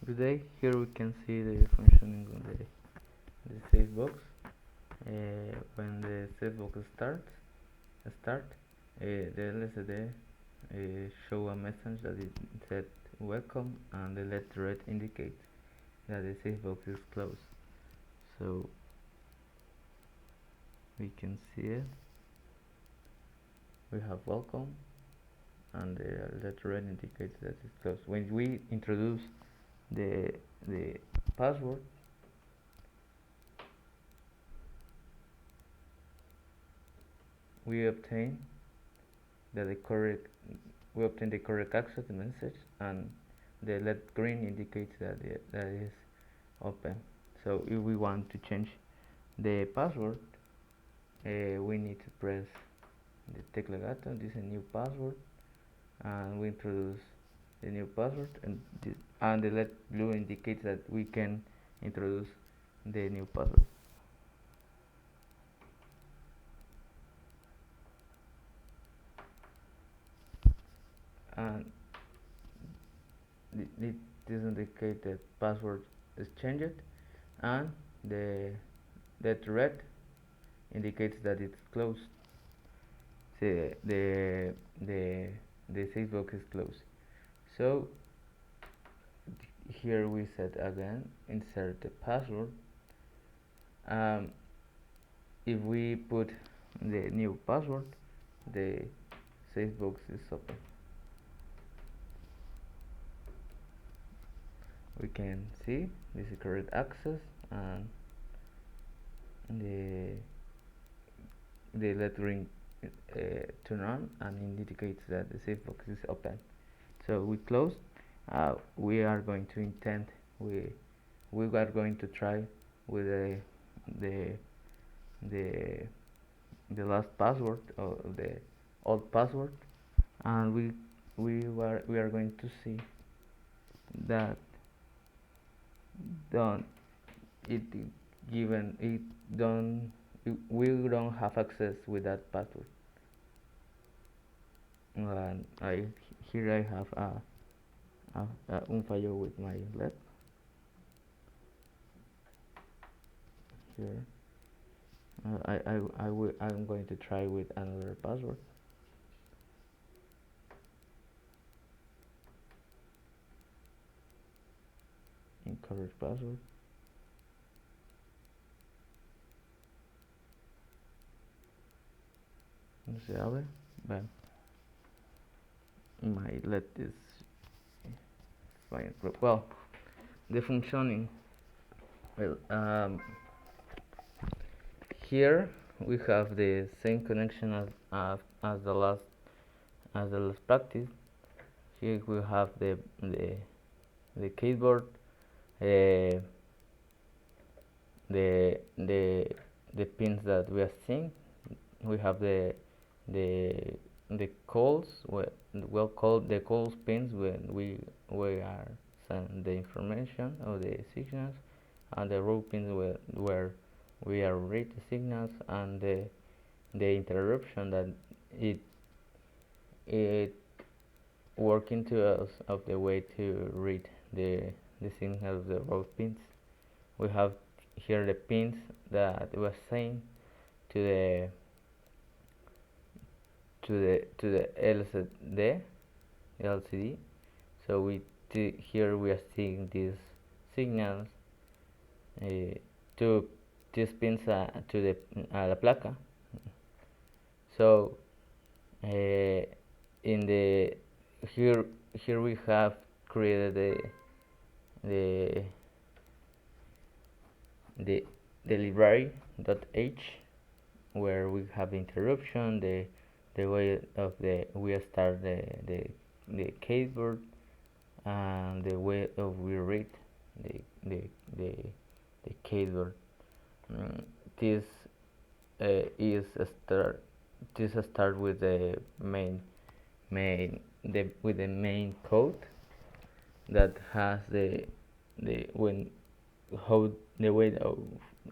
Today here we can see the functioning of the save box. When the save box the LCD show a message that it said welcome, and the LED red indicates that the save box is closed. So we can see it. We have welcome, and the LED red indicates that it's closed. When we introduce the password, we obtain the correct access to the message, and the LED green indicates that that is open. So if we want to change the password, we need to press the tecla gato. This is a new password, and we introduce the new password, and the LED blue indicates that we can introduce the new password. And this indicates that password is changed, and that red indicates that it's closed. The save box is closed. So here we set again, insert the password. If we put the new password, the save box is open. We can see this is correct access, and the LED ring turn on, and indicates that the save box is open. So we close. We are going to intend. We are going to try with the last password, or the old password, and we are going to see that we don't have access with that password. And here I have un fallo with my LED. Here I'm going to try with another password. Incorrect password. No se abre. My LED is fine. Well, the functioning. Well, here we have the same connection as the last practice. Here we have the keyboard, the pins that we are seeing. We have the calls, the calls pins when we are sending the information or the signals, and the row pins where we are read the signals, and the interruption that it working to us of the way to read the signal of the row pins. We have here the pins that we assigned to the LCD. So here we are seeing these signals to these pins to the la placa. So in the here we have created the library.h, where we have interruption, the way of we start the keyboard, and the way of we read the keyboard. This is a start. This start with the main code that has the way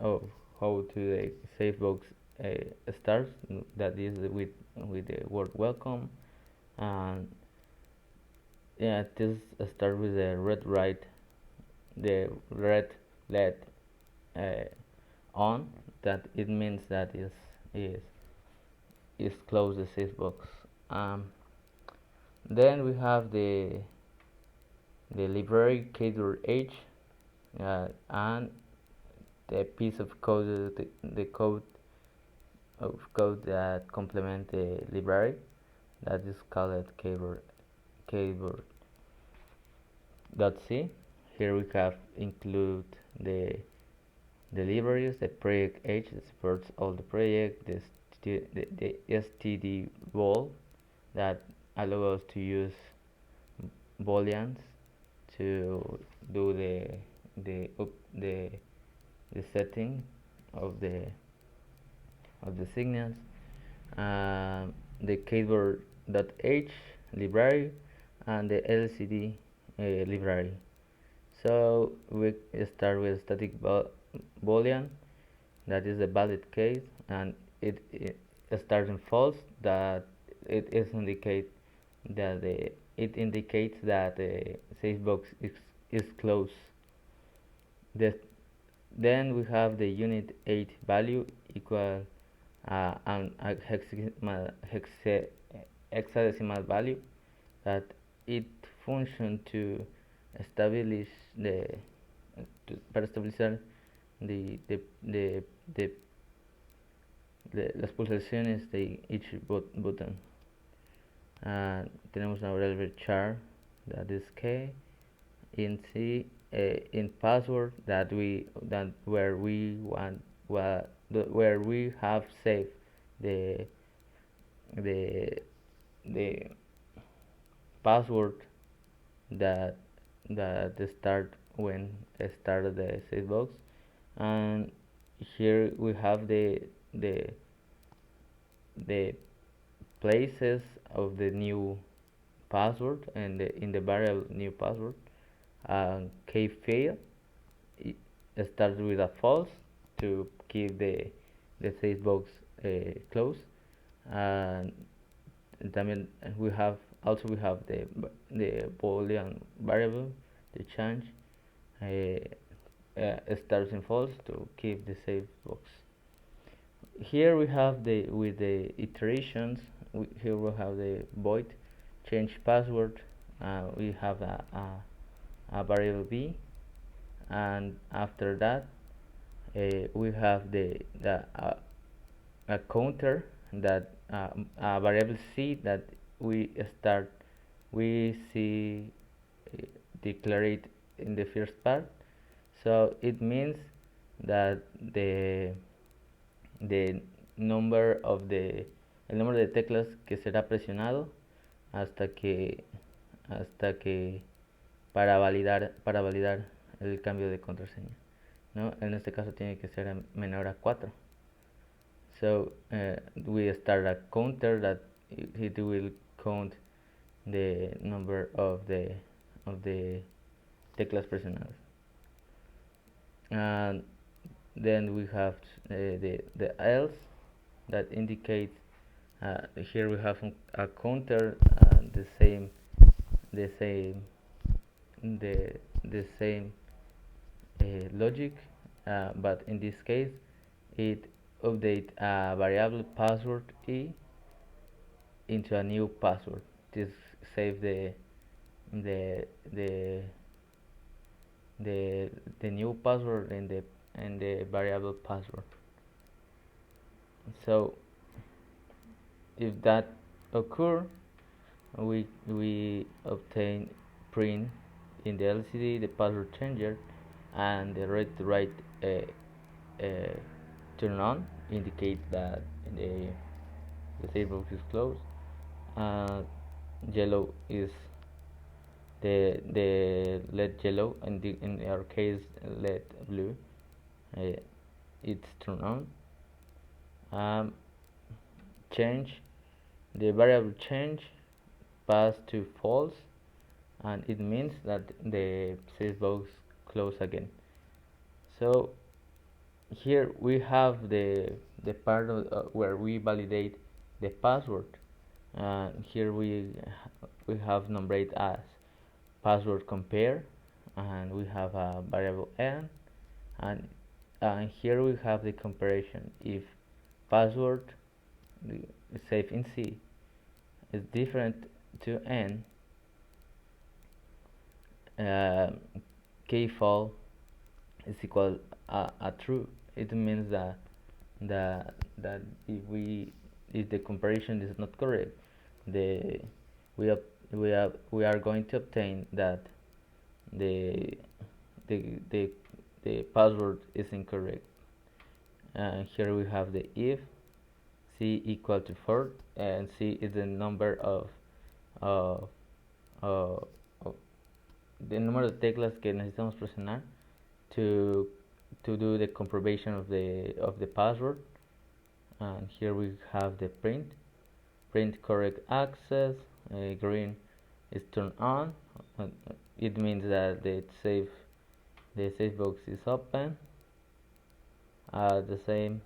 of how to the save box starts. That is with the word welcome, and yeah, this start with the red right the red LED on, that it means that is close the safe box. Then we have the library keyword H, and the piece of code, the code of code that complement the library, that is called keyboard.c. Here we have include the libraries, the project H that supports all the project, the std wall that allow us to use booleans to do the setting of the signals, the keyboard.h library, and the LCD library. So we start with static boolean, that is a valid case, and it starts in false, that it indicates that the safe box is closed. Then we have the unit 8 value equal an hexadecimal value, that it function to establish para estabilizar las pulsaciones de each button. Tenemos una variable char, that is k, in C, in password that where we have saved the the password that start when I started the safe box. And here we have the places of the new password, and in the variable new password, k fail, it starts with a false to keep the safe box closed. And then we have the boolean variable, the change starts in false to keep the safe box. Here we have with the iterations, here we have the void change password. We have a variable b, and after that we have a counter, that a variable c that we see declared in the first part. So it means that the number of el número de teclas que será presionado hasta que para validar el cambio de contraseña, ¿no? En este caso tiene que ser menor a 4. So we start a counter that it will count the number of the teclas presionadas. And then we have the else, that indicates here we have a counter, the same logic, but in this case it update a variable password e into a new password. This save the new password in the variable password. So if that occur, we obtain print in the LCD the password changer, and the red to right turn on, indicate that the safe box is closed. Yellow is the LED yellow, and in our case LED blue, it's turned on. Change, the variable change pass to false, and it means that the safe box close again. So here we have the part where we validate the password. Here we have numbered as password compare, and we have a variable n, and here we have the comparison. If password saved in C is different to n, uh, keyfall is equal a true. It means that if the comparison is not correct, the we up, we are going to obtain that the the the the password is incorrect. Here we have the if C equal to 4, and C is the number of, of, of the número de teclas que necesitamos presionar to do the comproration of the password. And here we have the print correct access. Green is turned on. It means that the save box is open. The same,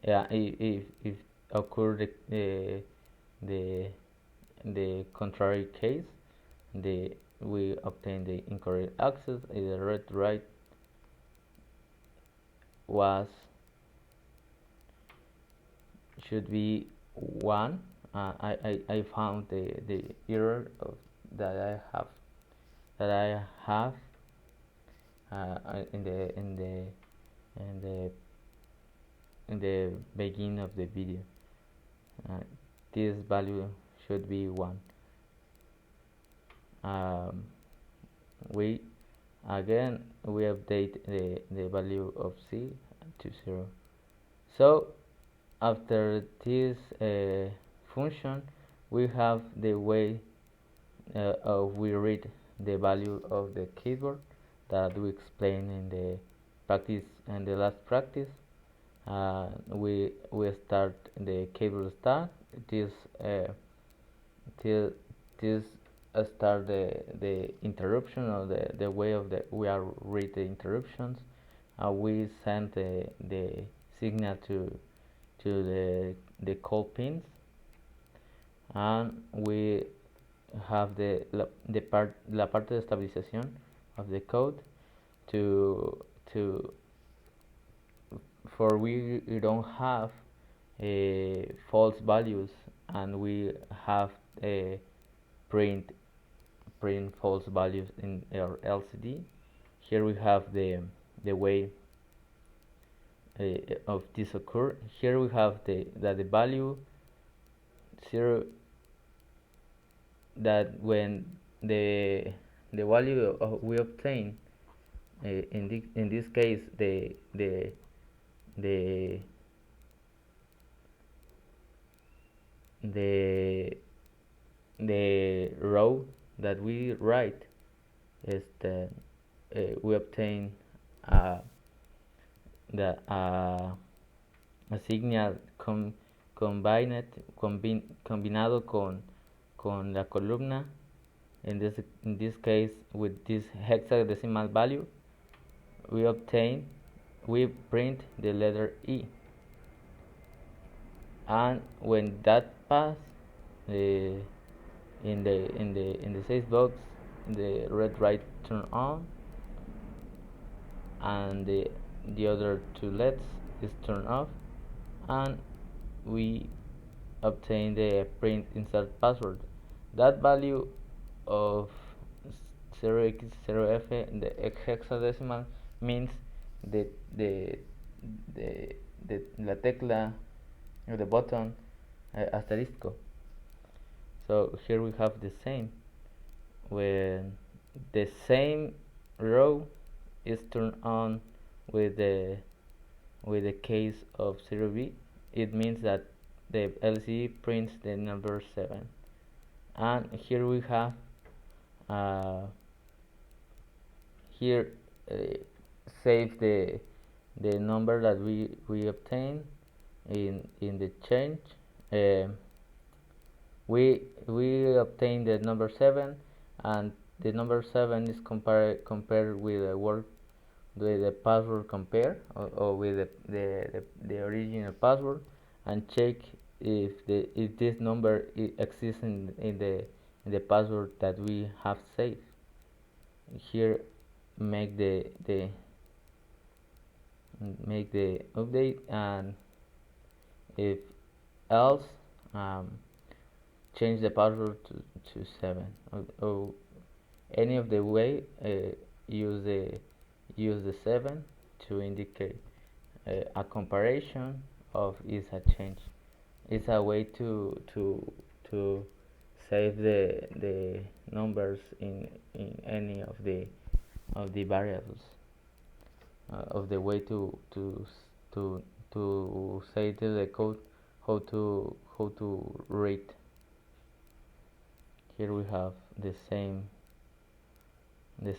yeah. If occur the contrary case, we obtain the incorrect access. The read write should be 1. I found the error that I have in the beginning of the video. This value should be 1. We update the value of C to 0. So after this function, we have the way we read the value of the keyboard that we explained in the practice and the last practice. We start the keyboard start. This start the interruption, or the way of we are read the interruptions. We send the signal to the call pins, and we have la parte de estabilización of the code for we don't have false values, and we have a print false values in our LCD. Here we have the way of this occur. Here we have that the value 0, that when the value we obtain in this case the row that we write is the we obtain a signal combinado con la columna. In this case, with this hexadecimal value, we print the letter E, and when that pass in the save box, the read write turn on, and the other two LEDs is turned off, and we obtain the print insert password. That value of 0x0f, the hexadecimal, means la tecla, the button asterisco. So here we have the same. When the same row is turned on with the case of 0b, it means that the LCD prints the number 7. And here we have here save the number that we obtain in the change. We obtain the number 7, and the number 7 is compared with the password compare, or with the original password, and check if this number exists in the password that we have saved. here make the update, and if else, um, change the password to 7, or any of the way, use the 7 to indicate a comparison of is a change. It's a way to save the numbers in any of the variables, of the way to to say to the code how to rate. Here we have the same the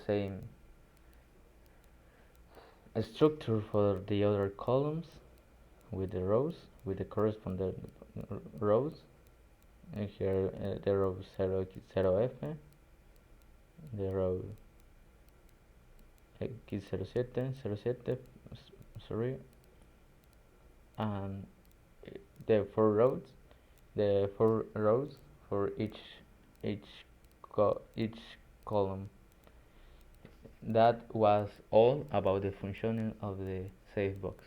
same structure for the other columns, with the rows, with the corresponding rows. And here, the row 0 0f, the row x07 07, sorry, and the four rows for each each column. That was all about the functioning of the save box.